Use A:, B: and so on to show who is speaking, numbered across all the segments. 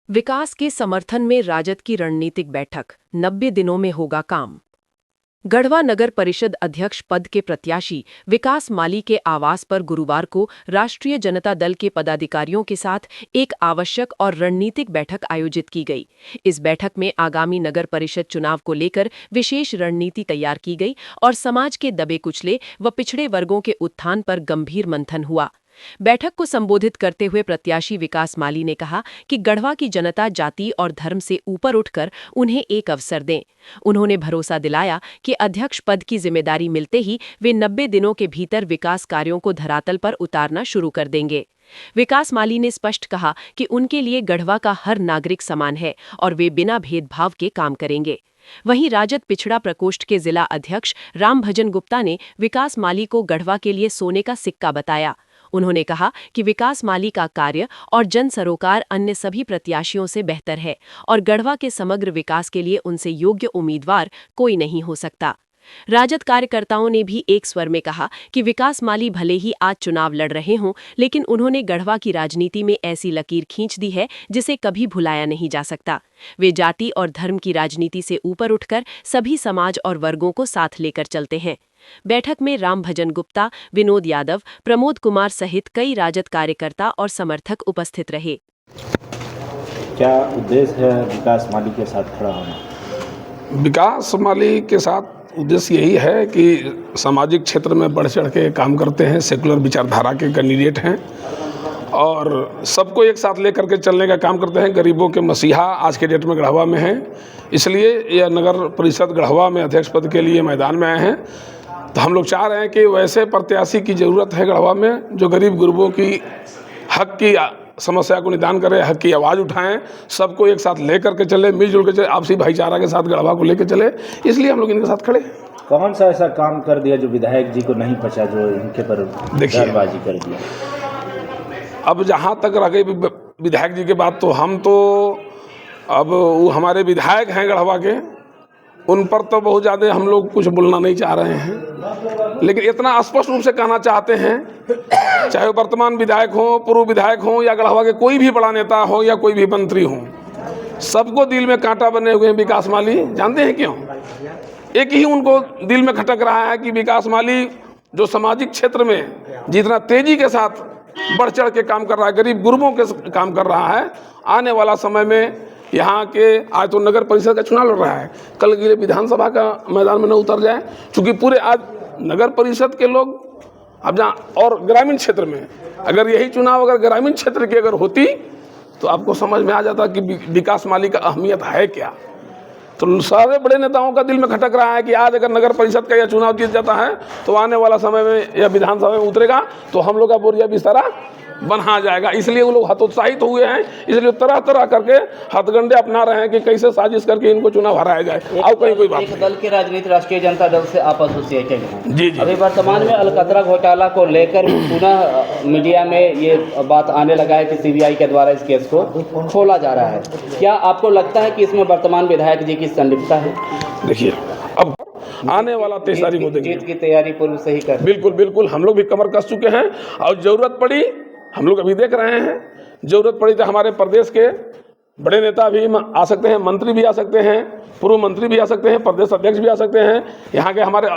A: विकास के समर्थन में राजद की रणनीतिक बैठक, 90 दिनों में होगा काम। गढ़वा नगर परिषद अध्यक्ष पद के प्रत्याशी विकास माली के आवास पर गुरुवार को राष्ट्रीय जनता दल के पदाधिकारियों के साथ एक आवश्यक और रणनीतिक बैठक आयोजित की गई। इस बैठक में आगामी नगर परिषद चुनाव को लेकर विशेष रणनीति तैयार की गई और समाज के दबे कुचले व पिछड़े वर्गों के उत्थान पर गंभीर मंथन हुआ। बैठक को संबोधित करते हुए प्रत्याशी विकास माली ने कहा कि गढ़वा की जनता जाति और धर्म से ऊपर उठकर उन्हें एक अवसर दें। उन्होंने भरोसा दिलाया कि अध्यक्ष पद की जिम्मेदारी मिलते ही वे 90 दिनों के भीतर विकास कार्यों को धरातल पर उतारना शुरू कर देंगे। विकास माली ने स्पष्ट कहा कि उनके लिए गढ़वा का हर नागरिक समान है और वे बिना भेदभाव के काम करेंगे। वहीं राजद पिछड़ा प्रकोष्ठ के जिला अध्यक्ष रामभजन गुप्ता ने विकास माली को गढ़वा के लिए सोने का सिक्का बताया। उन्होंने कहा कि विकास माली का कार्य और जन सरोकार अन्य सभी प्रत्याशियों से बेहतर है और गढ़वा के समग्र विकास के लिए उनसे योग्य उम्मीदवार कोई नहीं हो सकता। राजद कार्यकर्ताओं ने भी एक स्वर में कहा कि विकास माली भले ही आज चुनाव लड़ रहे हों, लेकिन उन्होंने गढ़वा की राजनीति में ऐसी लकीर खींच दी है जिसे कभी भुलाया नहीं जा सकता। वे जाति और धर्म की राजनीति से ऊपर उठकर सभी समाज और वर्गों को साथ लेकर चलते हैं। बैठक में रामभजन गुप्ता, विनोद यादव, प्रमोद कुमार सहित कई राजद कार्यकर्ता और समर्थक उपस्थित रहे।
B: क्या उद्देश्य है विकास माली के साथ खड़ा होना?
C: विकास माली के साथ उद्देश्य यही है कि सामाजिक क्षेत्र में बढ़ चढ़ के काम करते हैं, सेकुलर विचारधारा के कैंडिडेट हैं और सबको एक साथ लेकर के चलने का काम करते हैं। गरीबों के मसीहा आज के डेट में गढ़वा में हैं, इसलिए यह नगर परिषद गढ़वा में अध्यक्ष पद के लिए मैदान में आए हैं। तो हम लोग चाह रहे हैं कि वैसे प्रत्याशी की ज़रूरत है गढ़वा में जो गरीब गुरबों की हक की समस्या को निदान करे, हक की आवाज़ उठाएं, सबको एक साथ लेकर के चले, मिलजुल के चले, आपसी भाईचारा के साथ गढ़वा को लेकर चले, इसलिए हम लोग इनके साथ खड़े हैं।
B: कौन सा ऐसा काम कर दिया जो विधायक जी को नहीं पचा, जो इनके पर बयानबाजी कर दिया?
C: अब जहाँ तक रह गई विधायक जी के बात, तो हम तो अब वो हमारे विधायक हैं गढ़वा के, उन पर तो बहुत ज़्यादा हम लोग कुछ बोलना नहीं चाह रहे हैं, लेकिन इतना स्पष्ट रूप से कहना चाहते हैं, चाहे वो वर्तमान विधायक हो, पूर्व विधायक हो या गढ़वा के कोई भी बड़ा नेता हो या कोई भी मंत्री हो, सबको दिल में कांटा बने हुए हैं विकास माली। जानते हैं क्यों? एक ही उनको दिल में खटक रहा है कि विकास माली जो सामाजिक क्षेत्र में जितना तेजी के साथ बढ़ चढ़ के काम कर रहा है, गरीब गुरबों के काम कर रहा है, आने वाला समय में यहाँ के आज तो नगर परिषद का चुनाव लड़ रहा है, कल के लिए विधानसभा का मैदान में न उतर जाए, क्योंकि पूरे आज नगर परिषद के लोग अब जहाँ और ग्रामीण क्षेत्र में अगर यही चुनाव अगर ग्रामीण क्षेत्र की अगर होती तो आपको समझ में आ जाता कि विकास माली का अहमियत है क्या। तो सारे बड़े नेताओं का दिल में खटक रहा है कि आज अगर नगर परिषद का यह चुनाव जीत जाता है तो आने वाला समय में या विधानसभा में उतरेगा तो हम लोग का बोरिया बिस्तारा बना जाएगा। इसलिए वो लोग हतोत्साहित हुए हैं, इसलिए तरह तरह करके हथगंडे अपना रहे हैं कि कैसे साजिश करके इनको चुनाव हराया जाए। और कहीं कोई बात
D: एक दल की राजनीति राष्ट्रीय जनता दल से आप एसोसिएटेड हैं।
C: जी।
D: अभी वर्तमान में अलकतरा घोटाला को लेकर पुनः मीडिया में ये बात आने लगा है कि सीबीआई के द्वारा इस केस को खोला जा रहा है। क्या आपको लगता है कि इसमें वर्तमान विधायक जी की संलिप्तता है?
C: देखिए, अब आने वाला 23 तारीख को
D: जीत की तैयारी पूर्व से ही कर,
C: बिल्कुल हम लोग भी कमर कस चुके हैं और जरूरत पड़ी, हम लोग अभी देख रहे हैं, जरूरत पड़ी तो हमारे प्रदेश के बड़े नेता भी आ सकते हैं, मंत्री भी आ सकते हैं, पूर्व मंत्री भी आ सकते हैं, प्रदेश अध्यक्ष भी आ सकते हैं, यहाँ के हमारे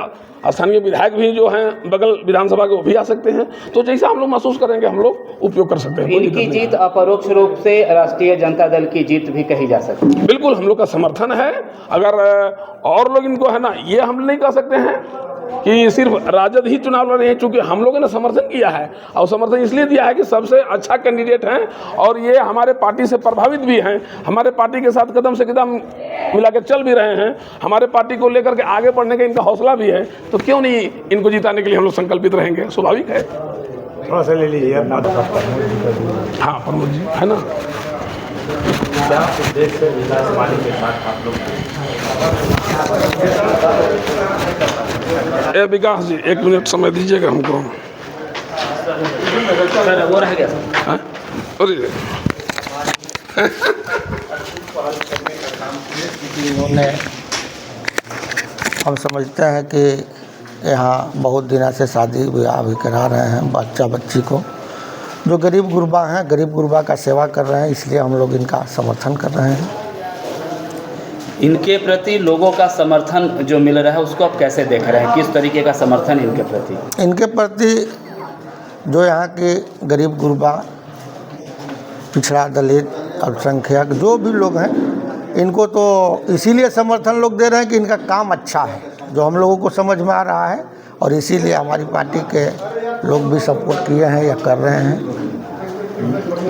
C: स्थानीय विधायक भी जो हैं बगल विधानसभा के वो भी आ सकते हैं। तो जैसा हम लोग महसूस करेंगे हम लोग उपयोग कर सकते हैं।
D: इनकी जीत अपरोक्ष रूप से राष्ट्रीय जनता दल की जीत भी कही जा सकती है।
C: बिल्कुल हम लोग का समर्थन है। अगर और लोग इनको है ना, ये हम नहीं कह सकते हैं कि सिर्फ राजद ही चुनाव लड़ रहे हैं, चूंकि हम लोगों ने समर्थन किया है और समर्थन इसलिए दिया है कि सबसे अच्छा कैंडिडेट हैं और ये हमारे पार्टी से प्रभावित भी हैं, हमारे पार्टी के साथ कदम से कदम मिला के चल भी रहे हैं, हमारे पार्टी को लेकर के आगे बढ़ने का इनका हौसला भी है, तो क्यों नहीं इनको जिताने के लिए हम लोग संकल्पित रहेंगे। स्वाभाविक है।
B: थोड़ा सा ले लीजिए।
C: हाँ प्रमोद जी है ना।
B: क्या उद्देश्य है विकास माली के साथ आप लोग?
C: विकास जी 1 मिनट समय दीजिएगा हमको।
D: वो रह गया सर।
E: इन्होंने, हम समझते हैं कि यहाँ बहुत दिनों से शादी ब्याह भी करा रहे हैं बच्चा बच्ची को, जो गरीब गुरबा हैं, गरीब गुरबा का सेवा कर रहे हैं, इसलिए हम लोग इनका समर्थन कर रहे हैं।
D: इनके प्रति लोगों का समर्थन जो मिल रहा है उसको आप कैसे देख रहे हैं? किस तरीके का समर्थन इनके प्रति?
E: इनके प्रति जो यहाँ के गरीब गुरबा, पिछड़ा, दलित, अल्पसंख्यक जो भी लोग हैं, इनको तो इसीलिए समर्थन लोग दे रहे हैं कि इनका काम अच्छा है, जो हम लोगों को समझ में आ रहा है, और इसीलिए हमारी पार्टी के लोग भी सपोर्ट किए हैं या कर रहे हैं।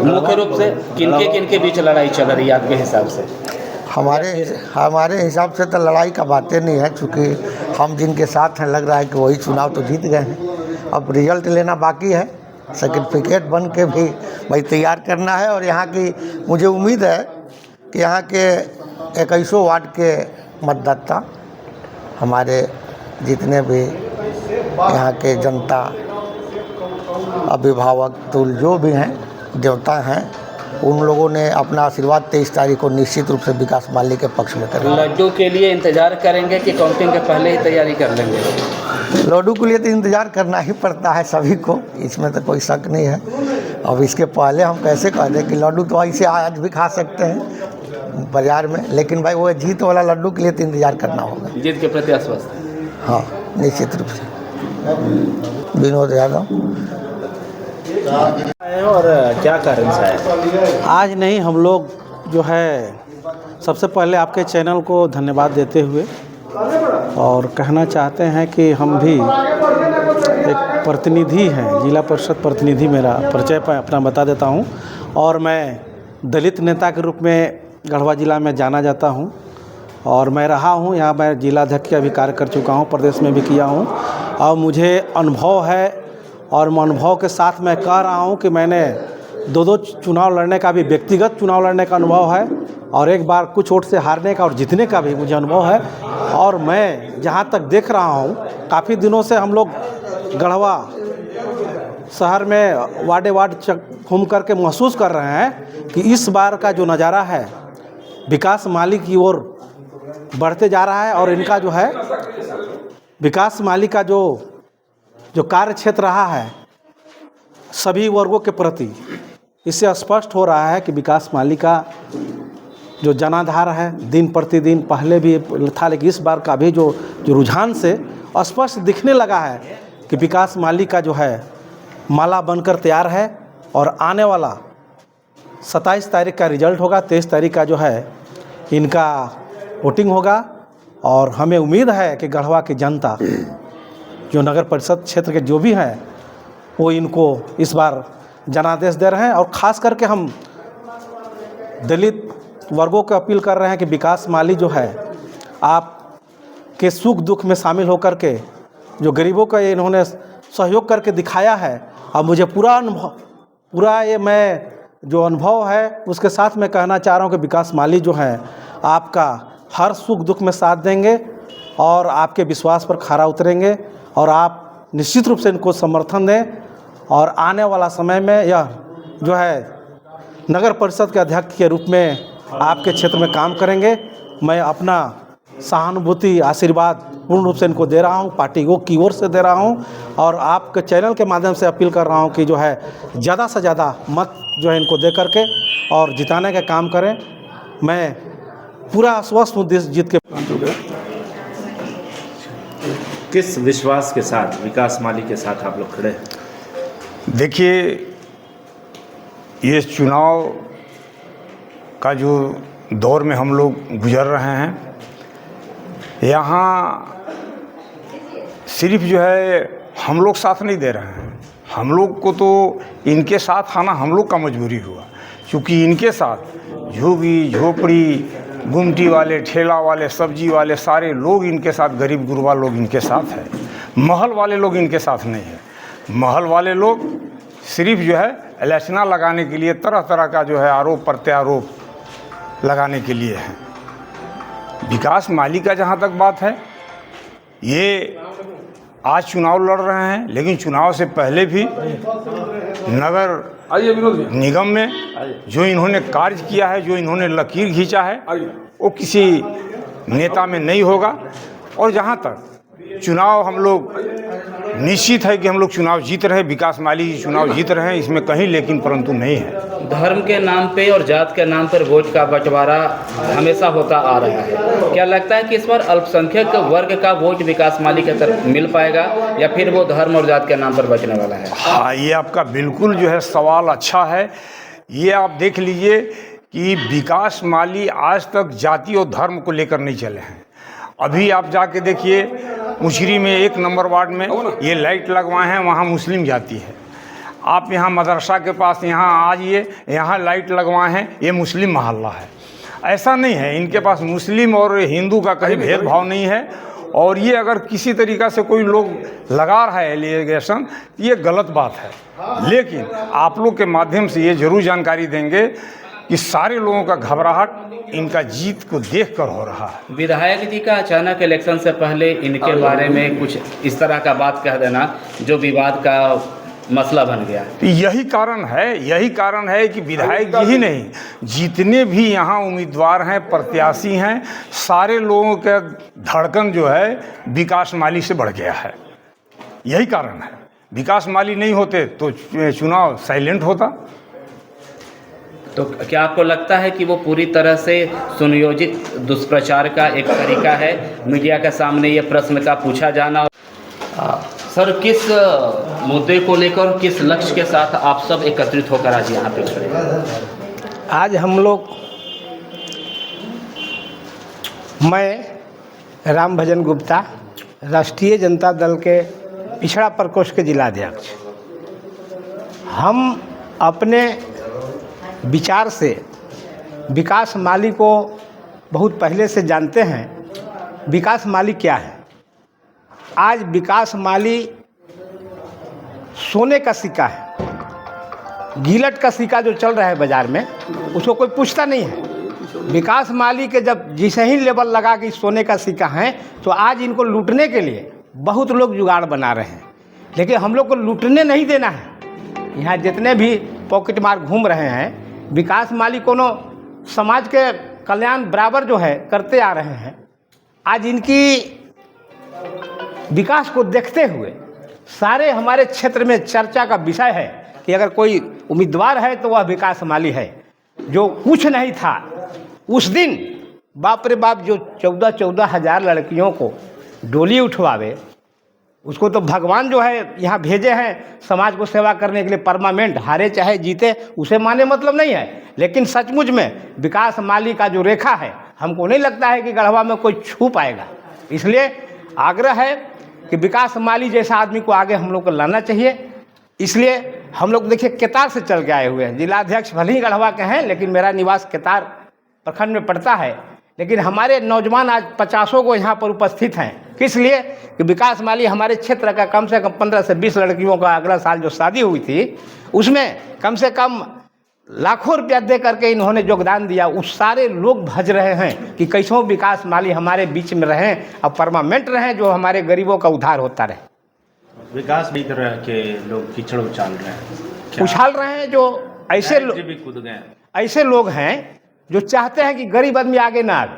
D: मुख्य रूप से किनके बीच लड़ाई चल रही है आपके हिसाब से?
E: हमारे हिसाब से तो लड़ाई का बातें नहीं है, क्योंकि हम जिनके साथ हैं लग रहा है कि वही चुनाव तो जीत गए हैं। अब रिजल्ट लेना बाकी है, सर्टिफिकेट बन के भी भाई तैयार करना है। और यहाँ की मुझे उम्मीद है कि यहाँ के 21 वार्ड के मतदाता, हमारे जितने भी यहाँ के जनता, अभिभावक तुल जो भी हैं, देवता हैं, उन लोगों ने अपना आशीर्वाद 23 तारीख को निश्चित रूप से विकास माली के पक्ष में करेंगे।
D: लड्डू के लिए इंतजार करेंगे कि काउंटिंग के पहले ही तैयारी कर लेंगे?
E: लड्डू के लिए तो इंतज़ार करना ही पड़ता है सभी को, इसमें तो कोई शक नहीं है। अब इसके पहले हम कैसे कह दें कि लड्डू तो ऐसे आज भी खा सकते हैं बाज़ार में, लेकिन भाई वो जीत वाला लड्डू के लिए तो इंतज़ार करना होगा।
D: जीत के प्रति आश्वस्त?
E: हाँ, निश्चित रूप से। विनोद यादव।
B: और क्या कारण सा है?
F: आज नहीं, हम लोग जो है सबसे पहले आपके चैनल को धन्यवाद देते हुए और कहना चाहते हैं कि हम भी एक प्रतिनिधि हैं, जिला परिषद प्रतिनिधि। मेरा परिचय पर अपना बता देता हूं, और मैं दलित नेता के रूप में गढ़वा ज़िला में जाना जाता हूं, और मैं रहा हूं यहाँ। मैं जिलाध्यक्ष का भी कार्य कर चुका हूं, प्रदेश में भी किया हूं, और मुझे अनुभव है। और अनुभव के साथ मैं कह रहा हूं कि मैंने दो चुनाव लड़ने का भी, व्यक्तिगत चुनाव लड़ने का अनुभव है, और एक बार कुछ वोट से हारने का और जीतने का भी मुझे अनुभव है। और मैं जहाँ तक देख रहा हूँ, काफ़ी दिनों से हम लोग गढ़वा शहर में वार्डे वार्ड घूम करके महसूस कर रहे हैं कि इस बार का जो नज़ारा है विकास माली की ओर बढ़ते जा रहा है। और इनका जो है विकास माली का जो कार्य क्षेत्र रहा है सभी वर्गों के प्रति, इससे स्पष्ट हो रहा है कि विकास माली का जो जनाधार है दिन प्रतिदिन, पहले भी था लेकिन इस बार का भी जो रुझान से स्पष्ट दिखने लगा है कि विकास माली का जो है माला बनकर तैयार है। और आने वाला 27 तारीख का रिजल्ट होगा, 23 तारीख का जो है इनका वोटिंग होगा। और हमें उम्मीद है कि गढ़वा की जनता, जो नगर परिषद क्षेत्र के जो भी हैं, वो इनको इस बार जनादेश दे रहे हैं। और ख़ास करके हम दलित वर्गों को अपील कर रहे हैं कि विकास माली जो है आप के सुख दुख में शामिल होकर के जो गरीबों का इन्होंने सहयोग करके दिखाया है। अब मुझे पूरा ये मैं जो अनुभव है उसके साथ मैं कहना चाह रहा हूँ कि विकास माली जो है आपका हर सुख दुख में साथ देंगे और आपके विश्वास पर खरा उतरेंगे, और आप निश्चित रूप से इनको समर्थन दें। और आने वाला समय में यह जो है नगर परिषद के अध्यक्ष के रूप में आपके क्षेत्र में काम करेंगे। मैं अपना सहानुभूति आशीर्वाद पूर्ण रूप से इनको दे रहा हूं, पार्टी की ओर से दे रहा हूं, और आपके चैनल के माध्यम से अपील कर रहा हूं कि जो है ज़्यादा से ज़्यादा मत जो है इनको दे करके और जिताने का काम करें। मैं पूरा आश्वस्त हूँ देश जीत के।
B: किस विश्वास के साथ विकास माली के साथ आप लोग खड़े हैं?
G: देखिए, ये चुनाव का जो दौर में हम लोग गुजर रहे हैं, यहाँ सिर्फ जो है हम लोग साथ नहीं दे रहे हैं, हम लोग को तो इनके साथ आना हम लोग का मजबूरी हुआ, क्योंकि इनके साथ झोगी झोपड़ी गुमटी वाले, ठेला वाले, सब्जी वाले सारे लोग इनके साथ, गरीब गुरबा लोग इनके साथ है। महल वाले लोग इनके साथ नहीं है। महल वाले लोग सिर्फ जो है इलेक्शना लगाने के लिए, तरह तरह का जो है आरोप प्रत्यारोप लगाने के लिए है। विकास माली का जहाँ तक बात है, ये आज चुनाव लड़ रहे हैं, लेकिन चुनाव से पहले भी नगर निगम में जो इन्होंने कार्य किया है, जो इन्होंने लकीर खींचा है, वो किसी नेता में नहीं होगा। और जहाँ तक चुनाव हम लोग निश्चित है कि हम लोग चुनाव जीत रहे हैं, विकास माली जी चुनाव जीत रहे हैं, इसमें कहीं लेकिन परंतु नहीं है।
D: धर्म के नाम पे और जात के नाम पर वोट का बंटवारा हमेशा होता आ रहा है। क्या लगता है कि इस बार अल्पसंख्यक वर्ग का वोट विकास माली की तरफ मिल पाएगा या फिर वो धर्म और जात के नाम पर बचने वाला है?
G: हाँ, ये आपका बिल्कुल जो है सवाल अच्छा है। ये आप देख लीजिए कि विकास माली आज तक जाति और धर्म को लेकर नहीं चले हैं। अभी आप जाके देखिए मुशरी में 1 नंबर वार्ड में ये लाइट लगवाए हैं, वहाँ मुस्लिम जाति है। आप यहाँ मदरसा के पास यहाँ आ जाइए, यहाँ लाइट लगवाए हैं, ये मुस्लिम मोहल्ला है। ऐसा नहीं है, इनके पास मुस्लिम और हिंदू का कहीं भेदभाव नहीं है। और ये अगर किसी तरीक़ा से कोई लोग लगा रहा है एलिगेशन, ये गलत बात है। लेकिन आप लोग के माध्यम से ये ज़रूर जानकारी देंगे कि सारे लोगों का घबराहट इनका जीत को देखकर हो रहा है।
D: विधायक जी का अचानक इलेक्शन से पहले इनके बारे में कुछ इस तरह का बात कह देना जो विवाद का मसला बन गया।
G: यही कारण है कि विधायक जी ही नहीं, जितने भी यहाँ उम्मीदवार हैं, प्रत्याशी हैं, सारे लोगों का धड़कन जो है विकास माली से बढ़ गया है। यही कारण है। विकास माली नहीं होते तो चुनाव साइलेंट होता।
D: तो क्या आपको लगता है कि वो पूरी तरह से सुनियोजित दुष्प्रचार का एक तरीका है, मीडिया के सामने ये प्रश्न का पूछा जाना? सर, किस मुद्दे को लेकर, किस लक्ष्य के साथ आप सब एकत्रित होकर आज यहाँ पे खड़े हैं?
H: आज हम लोग, मैं राम भजन गुप्ता, राष्ट्रीय जनता दल के पिछड़ा प्रकोष्ठ के जिलाध्यक्ष, हम अपने विचार से विकास माली को बहुत पहले से जानते हैं। विकास माली क्या है? आज विकास माली सोने का सिक्का है। गिलट का सिक्का जो चल रहा है बाज़ार में, उसको कोई पूछता नहीं है। विकास माली के जब जिसे ही लेबल लगा कि सोने का सिक्का है, तो आज इनको लूटने के लिए बहुत लोग जुगाड़ बना रहे हैं। लेकिन हम लोग को लूटने नहीं देना है। यहाँ जितने भी पॉकेट मार घूम रहे हैं, विकास माली कोनो समाज के कल्याण बराबर जो है करते आ रहे हैं। आज इनकी विकास को देखते हुए सारे हमारे क्षेत्र में चर्चा का विषय है कि अगर कोई उम्मीदवार है तो वह विकास माली है। जो कुछ नहीं था उस दिन, बाप रे बाप, जो 14-14 हज़ार लड़कियों को डोली उठवावे, उसको तो भगवान जो है यहाँ भेजे हैं समाज को सेवा करने के लिए परमानेंट, हारे चाहे जीते उसे माने मतलब नहीं है। लेकिन सचमुच में विकास माली का जो रेखा है, हमको नहीं लगता है कि गढ़वा में कोई छू पाएगा। इसलिए आग्रह है कि विकास माली जैसा आदमी को आगे हम लोग को लाना चाहिए। इसलिए हम लोग देखिए केतार से चल के आए हुए हैं। जिलाध्यक्ष भले ही गढ़वा के हैं, लेकिन मेरा निवास केतार प्रखंड में पड़ता है। लेकिन हमारे नौजवान आज 50 को यहाँ पर उपस्थित हैं। किस लिए? कि विकास माली हमारे क्षेत्र का कम से कम 15 से 20 लड़कियों का अगला साल जो शादी हुई थी, उसमें कम से कम लाखों रुपया दे करके इन्होंने योगदान दिया। उस सारे लोग भज रहे हैं कि कैसों विकास माली हमारे बीच में रहें और परमानेंट रहें, जो हमारे गरीबों का उद्धार होता रहे।
B: विकास भी तरह के लोग कीचड़ उछाल रहे हैं,
H: उछाल रहे हैं। जो ऐसे लोग हैं जो चाहते हैं कि गरीब आदमी आगे ना आए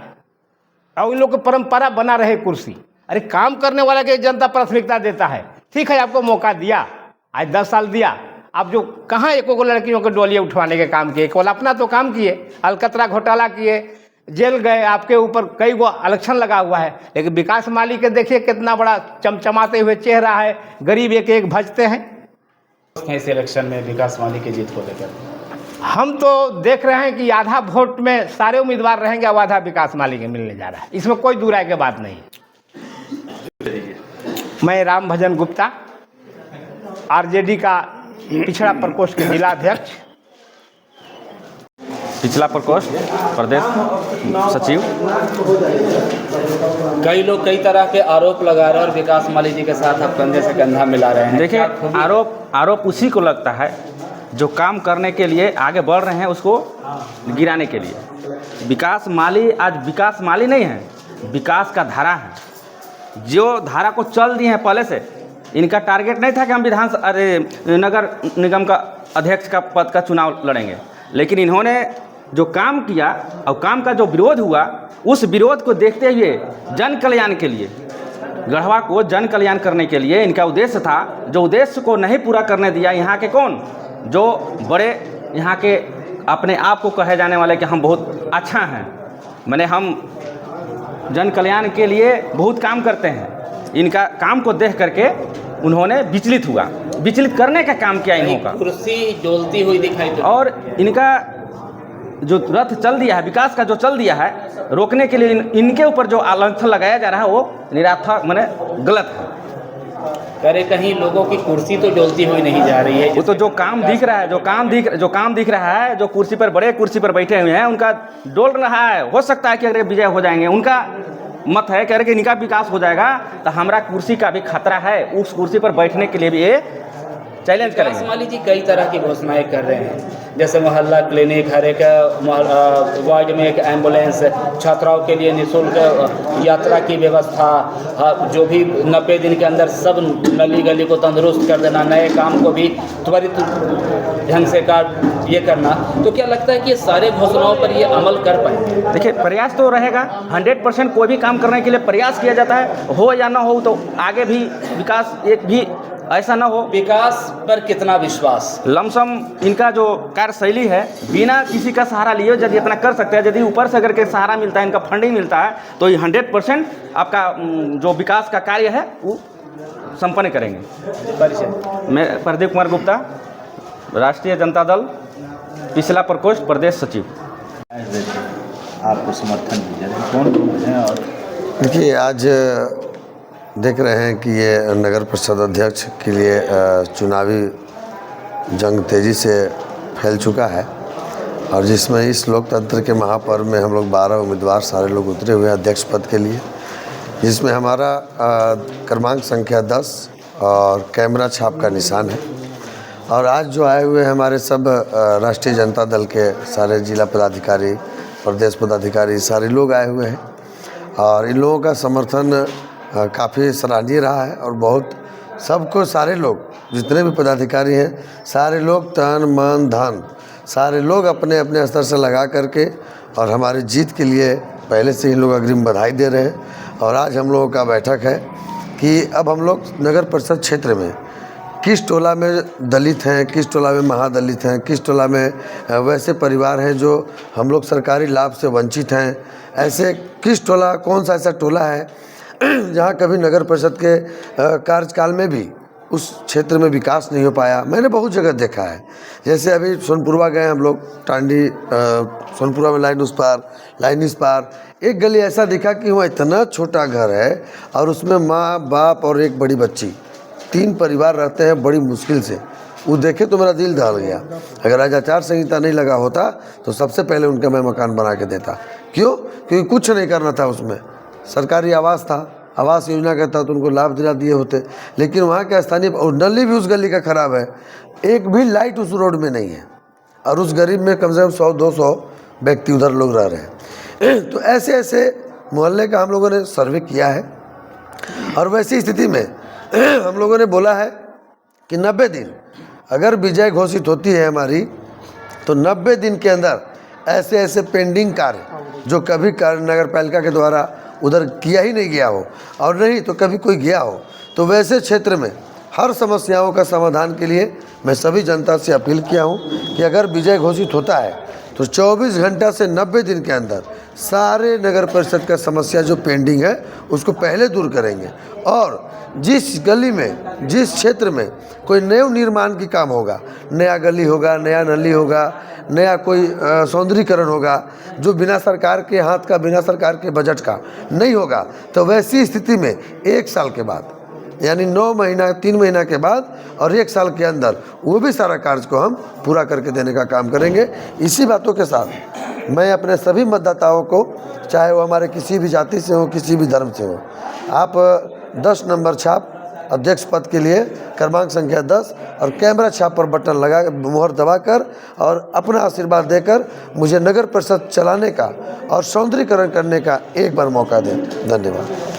H: और इन लोग की परंपरा बना रहे कुर्सी। अरे काम करने वाला के जनता प्राथमिकता देता है। ठीक है, आपको मौका दिया, आज 10 साल दिया, आप जो कहाँ एक लड़कियों को डोलियाँ उठवाने के काम किए? केवल अपना तो काम किए, अलकतरा घोटाला किए, जेल गए, आपके ऊपर कई गो इलेक्शन लगा हुआ है। लेकिन विकास माली के देखिए कितना बड़ा चमचमाते हुए चेहरा है, गरीब एक एक भजते हैं।
D: इस इलेक्शन में विकास माली की जीत को लेकर
H: हम तो देख रहे हैं कि आधा वोट में सारे उम्मीदवार रहेंगे और आधा विकास माली के मिलने जा रहा है। इसमें कोई दुराय की बात नहीं। मैं राम भजन गुप्ता, आरजेडी का पिछड़ा प्रकोष्ठ के जिलाध्यक्ष,
I: पिछला प्रकोष्ठ प्रदेश सचिव।
D: कई लोग कई तरह के आरोप लगा रहे हैं और विकास माली जी के साथ आप कंधे से कंधा मिला रहे हैं।
I: देखिए, आरोप उसी को लगता है जो काम करने के लिए आगे बढ़ रहे हैं, उसको गिराने के लिए। विकास माली आज विकास माली नहीं है, विकास का धारा है। जो धारा को चल दिए हैं पहले से। इनका टारगेट नहीं था कि हम नगर निगम का अध्यक्ष का पद का चुनाव लड़ेंगे, लेकिन इन्होंने जो काम किया और काम का जो विरोध हुआ, उस विरोध को देखते हुए जन कल्याण के लिए गढ़वा को जन कल्याण करने के लिए इनका उद्देश्य था, जो उद्देश्य को नहीं पूरा करने दिया यहाँ के कौन, जो बड़े यहाँ के अपने आप को कहे जाने वाले कि हम बहुत अच्छा हैं, माने हम जन कल्याण के लिए बहुत काम करते हैं, इनका काम को देख करके उन्होंने विचलित हुआ, विचलित करने का काम किया इन्होंने।
D: कुर्सी डोलती हुई दिखाई दे,
I: और इनका जो रथ चल दिया है, विकास का जो चल दिया है, रोकने के लिए इनके ऊपर जो आलंथन लगाया जा रहा है वो निरार्थक माने गलत है।
D: करे कहीं लोगों की कुर्सी तो डोलती हुई नहीं जा रही है।
I: वो तो जो काम दिख रहा है, जो काम दिख रहा है, जो कुर्सी पर बड़े कुर्सी पर बैठे हुए हैं उनका डोल रहा है। हो सकता है कि अगर विजय हो जाएंगे, उनका मत है कह रहे कि इनका विकास हो जाएगा, तो हमारा कुर्सी का भी खतरा है, उस कुर्सी पर बैठने के लिए भी ये चैलेंज करेंगे।
D: मान लीजिए कई तरह की घोषणाएं कर रहे हैं, जैसे मोहल्ला क्लिनिक, हर एक वार्ड में एक एम्बुलेंस, छात्राओं के लिए निःशुल्क यात्रा की व्यवस्था, जो भी 90 दिन के अंदर सब नली गली को तंदुरुस्त कर देना, नए काम को भी त्वरित ढंग से ये करना। तो क्या लगता है कि ये सारे घोषणाओं पर ये अमल कर पाएंगे?
I: देखिए, प्रयास तो रहेगा, 100% कोई भी काम करने के लिए प्रयास किया जाता है, हो या ना हो, तो आगे भी विकास एक भी ऐसा ना हो।
D: विकास पर कितना विश्वास?
I: लमसम इनका जो कार्यशैली है, बिना किसी का सहारा लिए यदि इतना कर सकते हैं, यदि ऊपर से अगर के सहारा मिलता है, इनका फंडिंग मिलता है, तो ये 100% आपका जो विकास का कार्य है वो संपन्न करेंगे।
D: परिचय?
I: मैं प्रदीप कुमार गुप्ता, राष्ट्रीय जनता दल पिछला प्रकोष्ठ प्रदेश सचिव।
B: आपको समर्थन दीजिए, कौन लोग हैं? और
J: देखिए, आज देख रहे हैं कि ये नगर परिषद अध्यक्ष के लिए चुनावी जंग तेज़ी से फैल चुका है, और जिसमें इस लोकतंत्र के महापर्व में हम लोग 12 उम्मीदवार सारे लोग उतरे हुए हैं अध्यक्ष पद के लिए, जिसमें हमारा क्रमांक संख्या 10 और कैमरा छाप का निशान है। और आज जो आए हुए हमारे सब राष्ट्रीय जनता दल के सारे जिला पदाधिकारी, प्रदेश पदाधिकारी, सारे लोग आए हुए हैं, और इन लोगों का समर्थन काफ़ी सराहनीय रहा है। और बहुत सबको, सारे लोग जितने भी पदाधिकारी हैं, सारे लोग तन मन धन सारे लोग अपने अपने स्तर से लगा करके और हमारी जीत के लिए पहले से ही लोग अग्रिम बधाई दे रहे हैं। और आज हम लोगों का बैठक है कि अब हम लोग नगर परिषद क्षेत्र में किस टोला में दलित हैं, किस टोला में महादलित हैं, किस टोला में वैसे परिवार हैं जो हम लोग सरकारी लाभ से वंचित हैं, ऐसे किस टोला, कौन सा ऐसा टोला है जहाँ कभी नगर परिषद के कार्यकाल में भी उस क्षेत्र में विकास नहीं हो पाया। मैंने बहुत जगह देखा है, जैसे अभी सोनपुरवा गए हम लोग, टांडी सोनपुरवा में लाइन उस पार, लाइन इस पार, एक गली ऐसा दिखा कि वहाँ इतना छोटा घर है और उसमें माँ बाप और एक बड़ी बच्ची, 3 परिवार रहते हैं बड़ी मुश्किल से। वो देखे तो मेरा दिल दहल गया। अगर आज आचार संहिता नहीं लगा होता तो सबसे पहले उनका मैं मकान बना के देता। क्यों? क्योंकि कुछ नहीं करना था, उसमें सरकारी आवास था, आवास योजना का था तो उनको लाभ दिला दिए होते। लेकिन वहाँ के स्थानीय, और नली भी उस गली का ख़राब है, एक भी लाइट उस रोड में नहीं है, और उस गरीब में कम से कम 100-200 व्यक्ति उधर लोग रह रहे हैं। तो ऐसे ऐसे मोहल्ले का हम लोगों ने सर्वे किया है, और वैसी स्थिति में हम लोगों ने बोला है कि 90 दिन अगर विजय घोषित होती है हमारी, तो 90 दिन के अंदर ऐसे ऐसे पेंडिंग कार्य जो कभी नगर पालिका के द्वारा उधर किया ही नहीं गया हो, और नहीं तो कभी कोई गया हो, तो वैसे क्षेत्र में हर समस्याओं का समाधान के लिए मैं सभी जनता से अपील किया हूं कि अगर विजय घोषित होता है तो 24 घंटा से 90 दिन के अंदर सारे नगर परिषद का समस्या जो पेंडिंग है उसको पहले दूर करेंगे। और जिस गली में, जिस क्षेत्र में कोई नव निर्माण की काम होगा, नया गली होगा, नया नली होगा, नया कोई सौंदर्यीकरण होगा, जो बिना सरकार के हाथ का, बिना सरकार के बजट का नहीं होगा, तो वैसी स्थिति में 1 साल के बाद, यानी 9 महीना, 3 महीना के बाद और 1 साल के अंदर वो भी सारा कार्य को हम पूरा करके देने का काम करेंगे। इसी बातों के साथ मैं अपने सभी मतदाताओं को, चाहे वो हमारे किसी भी जाति से हो, किसी भी धर्म से हो, आप 10 नंबर छाप अध्यक्ष पद के लिए क्रमांक संख्या 10 और कैमरा छाप पर बटन लगा, मुहर दबाकर और अपना आशीर्वाद देकर मुझे नगर परिषद चलाने का और सौंदर्यीकरण करने का एक बार मौका दें। धन्यवाद।